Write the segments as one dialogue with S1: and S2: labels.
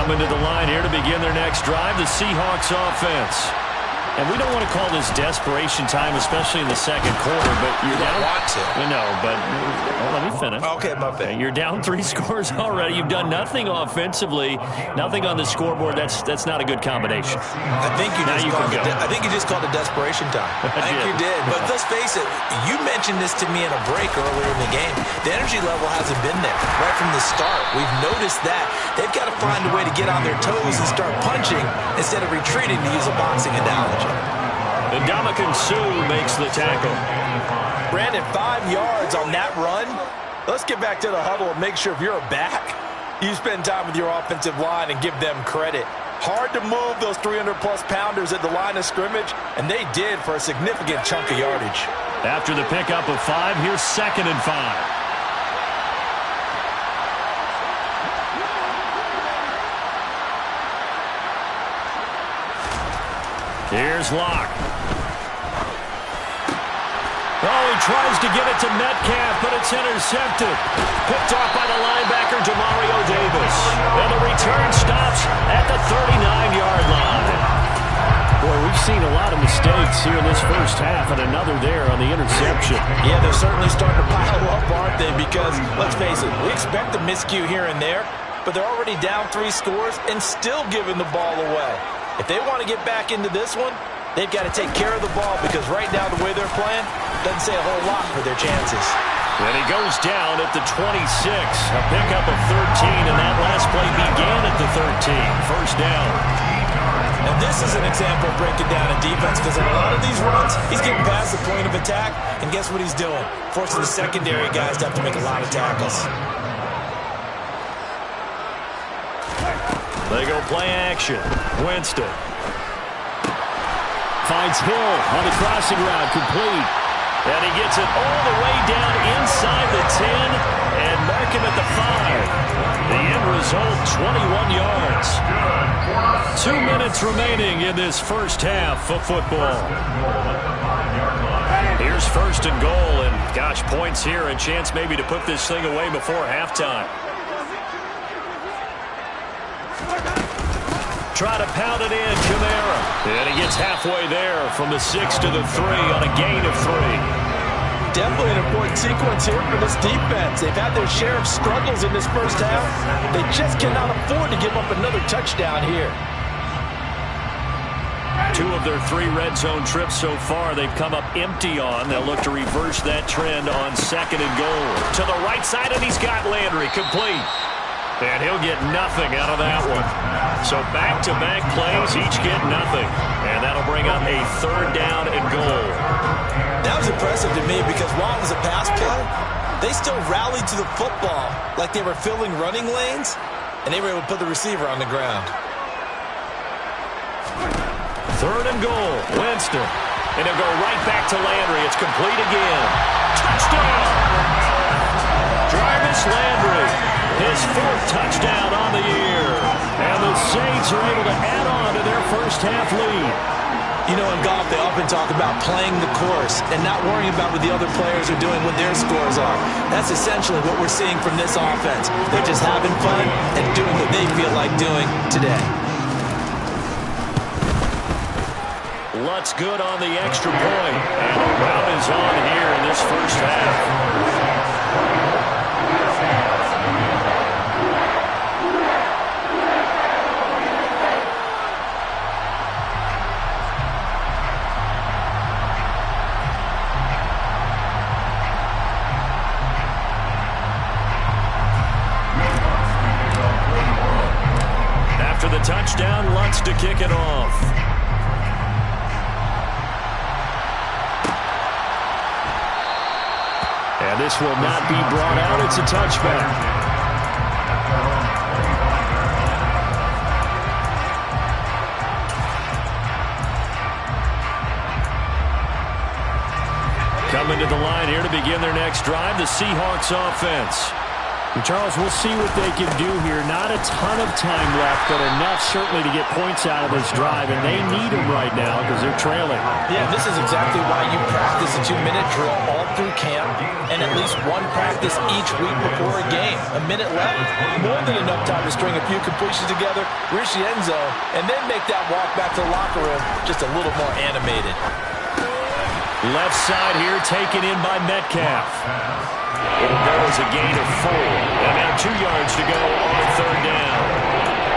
S1: Coming to the line here to begin their next drive, the Seahawks offense. And we don't want to call this desperation time, especially in the second quarter, but
S2: you don't want to.
S1: No, but let me finish.
S2: Okay, my bad.
S1: You're down 3 scores already. You've done nothing offensively, nothing on the scoreboard. That's not a good combination.
S2: I think you just called it desperation time. I think you did. But let's face it, you mentioned this to me in a break earlier in the game. The energy level hasn't been there right from the start. We've noticed that. They've got to find a way to get on their toes and start punching instead of retreating, to use a boxing analogy.
S1: And Ndamukong Suh makes the tackle.
S3: Brandon, 5 yards on that run. Let's get back to the huddle and make sure if you're a back, you spend time with your offensive line and give them credit. Hard to move those 300-plus pounders at the line of scrimmage, and they did for a significant chunk of yardage.
S1: After the pickup of 5, here's 2nd and 5. Here's Locke. Oh, he tries to get it to Metcalf, but it's intercepted. Picked off by the linebacker, Demario Davis. And the return stops at the 39-yard line. Boy, we've seen a lot of mistakes here in this first half, and another there on the interception.
S3: Yeah, they're certainly starting to pile up, aren't they? Because, let's face it, we expect a miscue here and there, but they're already down 3 scores and still giving the ball away. If they want to get back into this one, they've got to take care of the ball because right now the way they're playing doesn't say a whole lot for their chances.
S1: And he goes down at the 26. A pickup of 13, and that last play began at the 13. First down.
S3: And this is an example of breaking down a defense because in a lot of these runs, he's getting past the point of attack, and guess what he's doing? Forcing the secondary guys to have to make a lot of tackles.
S1: They go play action. Winston finds Hill on the crossing route, complete. And he gets it all the way down inside the 10 and mark him at the 5. The end result, 21 yards. 2 minutes remaining in this first half of football. Here's 1st and goal, and gosh, points here, a chance maybe to put this thing away before halftime. Try to pound it in, Kamara. And he gets halfway there from the 6 to the 3 on a gain of 3.
S3: Definitely an important sequence here for this defense. They've had their share of struggles in this first half. They just cannot afford to give up another touchdown here.
S1: 2 of their 3 red zone trips so far they've come up empty on. They'll look to reverse that trend on 2nd and goal. To the right side, and he's got Landry complete. And he'll get nothing out of that one. So back-to-back plays, each get nothing. And that'll bring up a 3rd down and goal.
S3: That was impressive to me because while it was a pass play, they still rallied to the football like they were filling running lanes, and they were able to put the receiver on the ground.
S1: 3rd and goal, Winston. And he'll go right back to Landry. It's complete again. Touchdown! Jarvis Landry. His 4th touchdown on the year. And the Saints are able to add on to their first half lead.
S3: You know, in golf, they often talk about playing the course and not worrying about what the other players are doing, what their scores are. That's essentially what we're seeing from this offense. They're just having fun and doing what they feel like doing today.
S1: Lutz good on the extra point. And the rub is on here in this first half. After the touchdown, Lutz to kick it off. And this will not be brought out. It's a touchback. Coming to the line here to begin their next drive, the Seahawks offense. And Charles, we'll see what they can do here. Not a ton of time left, but enough certainly to get points out of this drive, and they need them right now because they're trailing.
S3: Yeah, this is exactly why you practice a 2-minute drill all through camp and at least one practice each week before a game. A minute left, more than enough time to string a few completions together, reach the end zone, and then make that walk back to the locker room just a little more animated.
S1: Left side here taken in by Metcalf. It'll go as a gain of 4. And now 2 yards to go on 3rd down.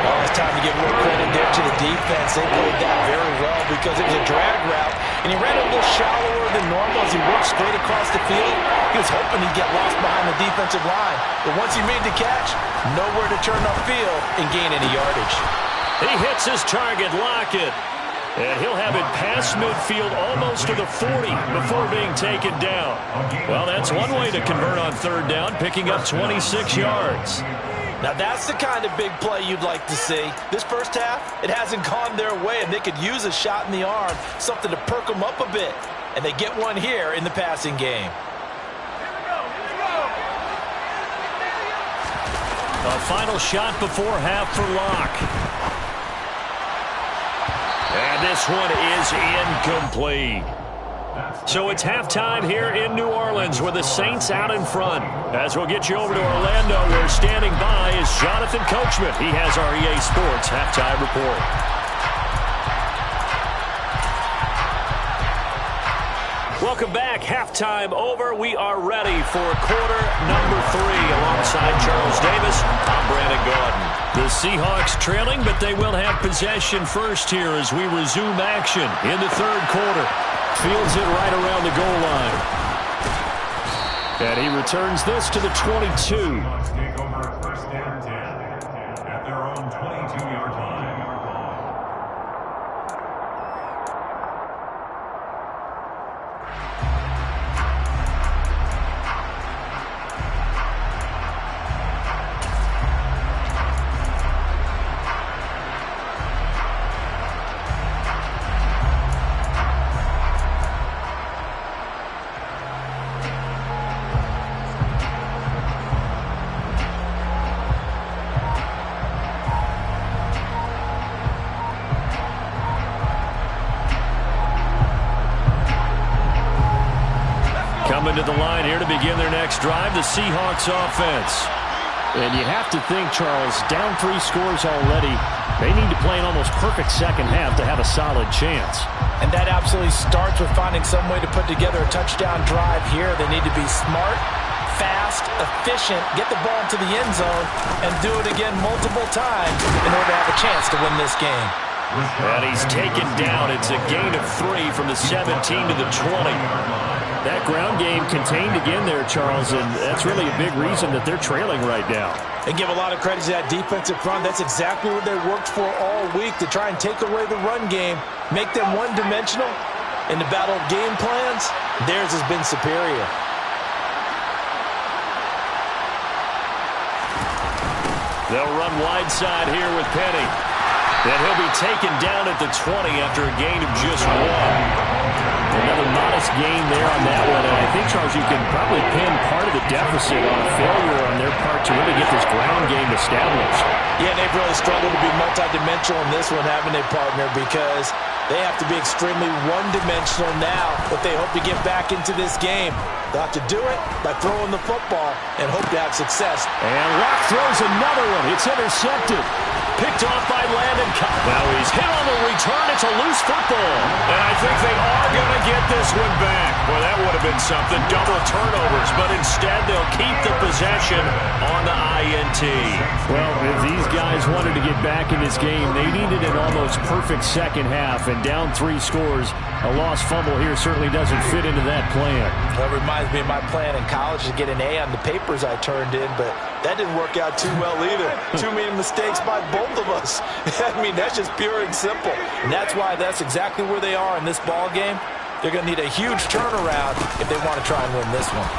S3: Well, it's time to give a little credit there to the defense. They played that very well because it was a drag route, and he ran a little shallower than normal as he worked straight across the field. He was hoping he'd get lost behind the defensive line, but once he made the catch, nowhere to turn upfield and gain any yardage.
S1: He hits his target, Lockett. And he'll have it past midfield almost to the 40 before being taken down. Well, that's one way to convert on 3rd down, picking up 26 yards.
S3: Now, that's the kind of big play you'd like to see. This first half, it hasn't gone their way, and they could use a shot in the arm, something to perk them up a bit. And they get one here in the passing game.
S1: A final shot before half for Locke. And this one is incomplete. So it's halftime here in New Orleans with the Saints out in front. As we'll get you over to Orlando, where standing by is Jonathan Coachman. He has our EA Sports halftime report. Welcome back. Halftime over. We are ready for quarter number 3. Alongside Charles Davis, I'm Brandon Gaudin. The Seahawks trailing, but they will have possession first here as we resume action in the 3rd quarter. Fields it right around the goal line. And he returns this to the 22.
S4: Take over 1st and 10 at their own 22-yard line.
S1: Coming to the line here to begin their next drive, the Seahawks offense. And you have to think, Charles, down 3 scores already. They need to play an almost perfect second half to have a solid chance.
S3: And that absolutely starts with finding some way to put together a touchdown drive here. They need to be smart, fast, efficient, get the ball into the end zone, and do it again multiple times in order to have a chance to win this game.
S1: And he's taken down. It's a gain of 3 from the 17 to the 20. That ground game contained again there, Charles, and that's really a big reason that they're trailing right now.
S3: They give a lot of credit to that defensive front. That's exactly what they worked for all week, to try and take away the run game, make them one-dimensional. In the battle of game plans, theirs has been superior.
S1: They'll run wide side here with Penny. Then he'll be taken down at the 20 after a gain of just 1. Another modest gain there on that one. And I think, Charles, you can probably pin part of the deficit on a failure on their part to really get this ground game established.
S3: Yeah, they've really struggled to be multidimensional in this one, haven't they, partner? Because they have to be extremely one-dimensional now if they hope to get back into this game. They'll have to do it by throwing the football and hope to have success.
S1: And Locke throws another one. It's intercepted. Picked off by Landon. Now he's hit on the return. It's a loose football. And I think they are going to get this one back. Well, that would have been something. Double turnovers. But instead, they'll keep the possession on the INT. Well, if these guys wanted to get back in this game, they needed an almost perfect second half. And down 3 scores, a lost fumble here certainly doesn't fit into that plan.
S3: Well, it reminds me of my plan in college to get an A on the papers I turned in, but that didn't work out too well either. Too many mistakes by both of us. I mean, that's just pure and simple. And that's why that's exactly where they are in this ball game. They're going to need a huge turnaround if they want to try and win this one.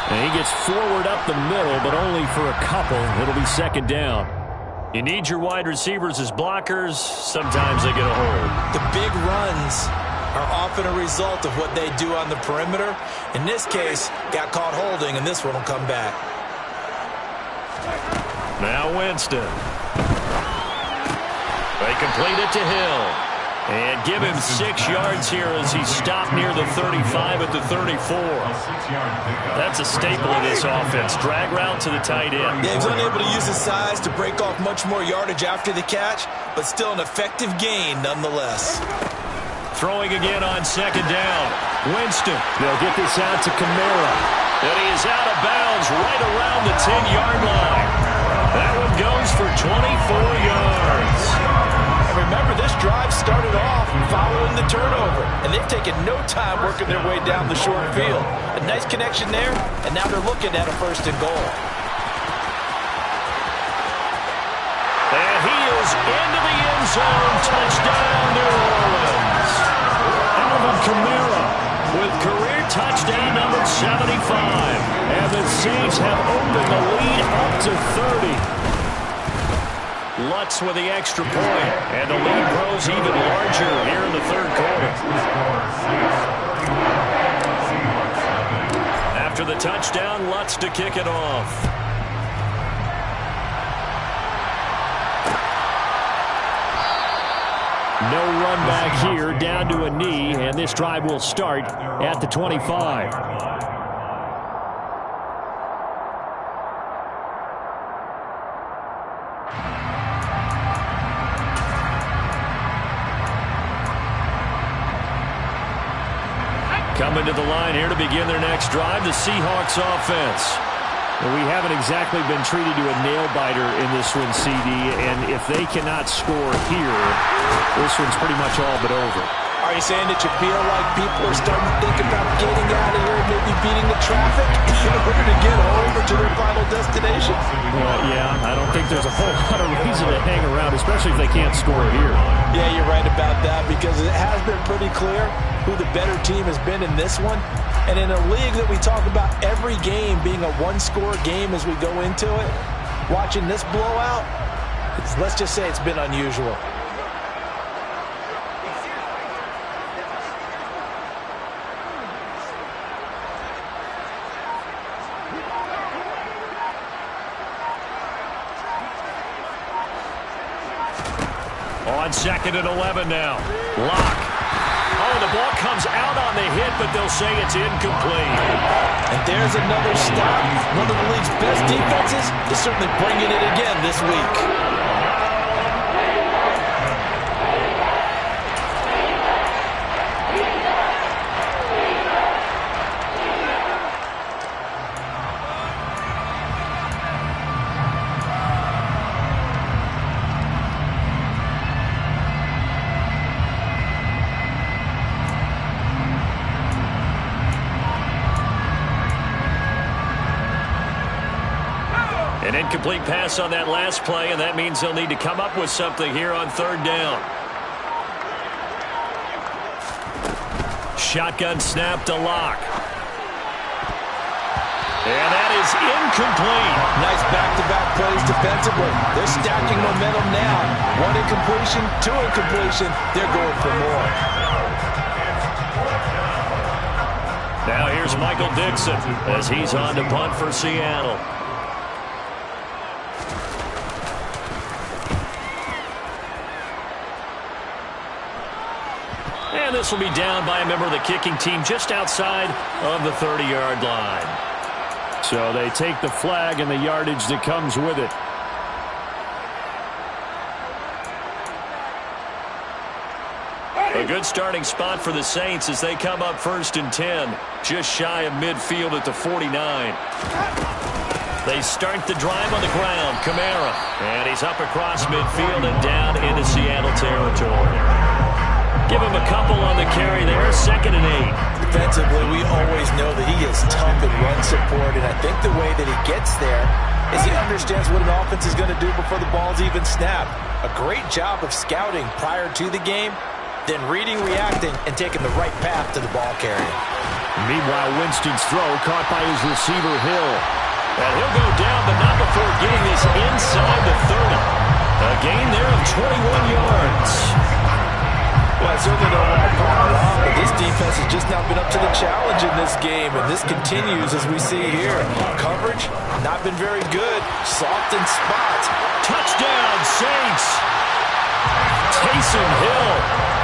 S1: And he gets forward up the middle, but only for a couple. It'll be second down. You need your wide receivers as blockers. Sometimes they get a hold.
S3: The big runs are often a result of what they do on the perimeter. In this case, got caught holding, and this one will come back.
S1: Now Winston. They complete it to Hill. And give him 6 yards here as he stopped near the 35 at the 34. That's a staple of this offense. Drag route to the tight end.
S2: Yeah, he was unable to use his size to break off much more yardage after the catch, but still an effective gain nonetheless.
S1: Throwing again on second down. Winston. They'll get this out to Kamara. And he is out of bounds right around the 10-yard line. That one goes for 24 yards.
S3: Remember, this drive started off following the turnover, and they've taken no time working their way down the short field. A nice connection there, and now they're looking at a 1st and goal.
S1: And he is into the end zone. Touchdown, New Orleans. Alvin Kamara with career touchdown number 75. And the Saints have opened the lead up to 30. Lutz with the extra point, and the lead grows even larger here in the 3rd quarter. After the touchdown, Lutz to kick it off. No run back here, down to a knee, and this drive will start at the 25. Coming to the line here to begin their next drive, the Seahawks offense. Well, we haven't exactly been treated to a nail-biter in this one, CD, and if they cannot score here, this one's pretty much all but over.
S3: Are you saying that you feel like people are starting to think about getting out of here and maybe beating the traffic in order to get over to their final destination?
S1: Well, yeah, I don't think there's a whole lot of reason to hang around, especially if they can't score here.
S3: Yeah, you're right about that, because it has been pretty clear who the better team has been in this one. And in a league that we talk about every game being a one-score game as we go into it, watching this blowout, let's just say it's been unusual.
S1: On 2nd and 11 now. Lock. Oh, the ball comes out on the hit, but they'll say it's incomplete.
S3: And there's another stop. One of the league's best defenses is certainly bringing it again this week.
S1: An incomplete pass on that last play, and that means they'll need to come up with something here on 3rd down. Shotgun snap to Lock. And that is incomplete.
S3: Nice back-to-back plays defensively. They're stacking momentum now. 1 incompletion, 2 incompletion. They're going for more.
S1: Now here's Michael Dixon as he's on to punt for Seattle. And this will be down by a member of the kicking team just outside of the 30-yard line. So they take the flag and the yardage that comes with it. A good starting spot for the Saints as they come up 1st and 10, just shy of midfield at the 49. They start the drive on the ground. Kamara, and he's up across midfield and down into Seattle territory. Give him a couple on the carry there, 2nd and 8.
S3: Defensively, we always know that he is tough in run support, and I think the way that he gets there is he understands what an offense is going to do before the ball's even snapped. A great job of scouting prior to the game, then reading, reacting, and taking the right path to the ball carrier.
S1: Meanwhile, Winston's throw caught by his receiver, Hill. And he'll go down, but not before getting this inside the 30. A gain there of 21 yards.
S3: Well, I certainly don't want to call it off, but this defense has just not been up to the challenge in this game, and this continues as we see here. Coverage, not been very good. Soft in spots.
S1: Touchdown, Saints! Taysom Hill,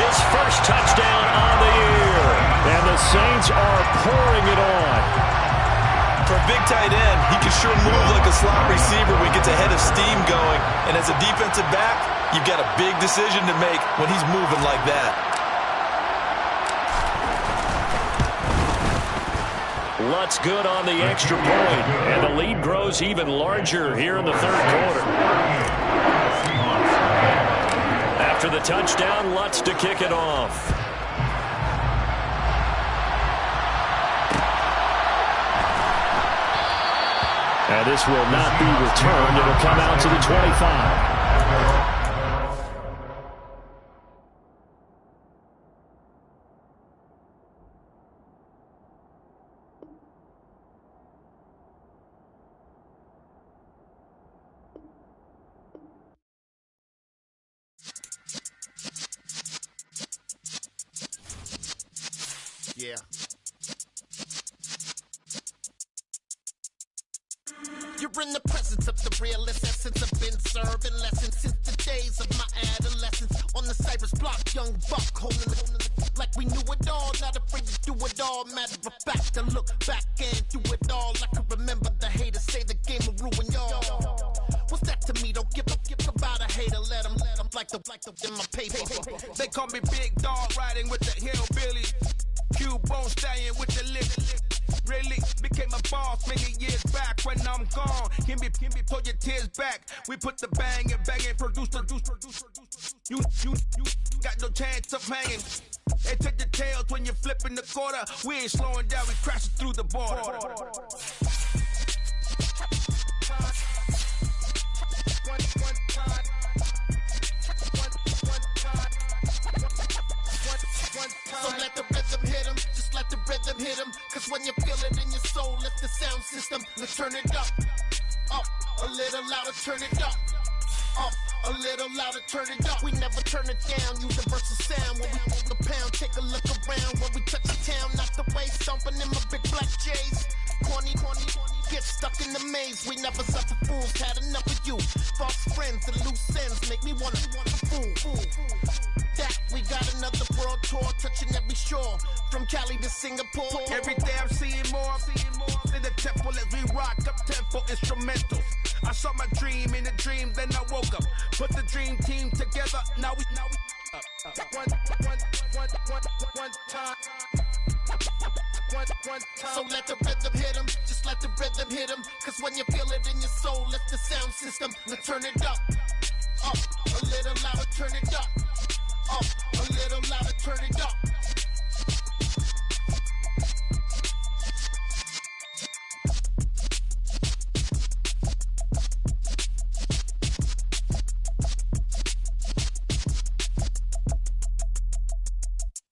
S1: his first touchdown on the year. And the Saints are pouring it on.
S3: For a big tight end, he can sure move like a slot receiver when he gets a head of steam going. And as a defensive back, you've got a big decision to make when he's moving like that.
S1: Lutt's good on the extra point, and the lead grows even larger here in the third quarter. After the touchdown, Lutt's to kick it off. And this will not be returned. It'll come out to the 25.
S5: Yeah. You're in the presence of the realest essence. I've been serving lessons since the days of my adolescence. On the Cypress block, young buck holding it like we knew it all. Not afraid to do it all. Matter of fact, to look back and do it all. I can remember the haters say the game will ruin y'all. What's that to me? Don't give about a hater. Let them like the in my paper.
S6: They call me Big Dog, riding with the hillbilly. Cubone stallion with the lip. Really became a boss many years back. When I'm gone, can be pull your tears back. We put the bang and produce. You got no chance of hanging. They take the tails when you're flipping the quarter. We ain't slowing down, we crashing through the border.
S5: So let the rhythm hit him, just let the rhythm hit him. Cause when you feel it in your soul, lift the sound system. Let's turn it up, a little louder, turn it up, a little louder, turn it up. We never turn it down, universal sound. When we hold the pound, take a look around. When we touch the town, knock the way, stomping in my big black J's. Corny, get stuck in the maze. We never suffer fools, had enough of you. False friends and loose ends make me wanna fool. That we got another world tour, touching every shore, from Cali to Singapore.
S6: Every day I'm seeing more in the temple as we rock up tempo instrumentals. I saw my dream in a dream, then I woke up. Put the dream team together, now we one time.
S5: So let the rhythm hit him, just let the rhythm hit him. Cause when you feel it in your soul, lift the sound system. Let's turn it up, a little louder, turn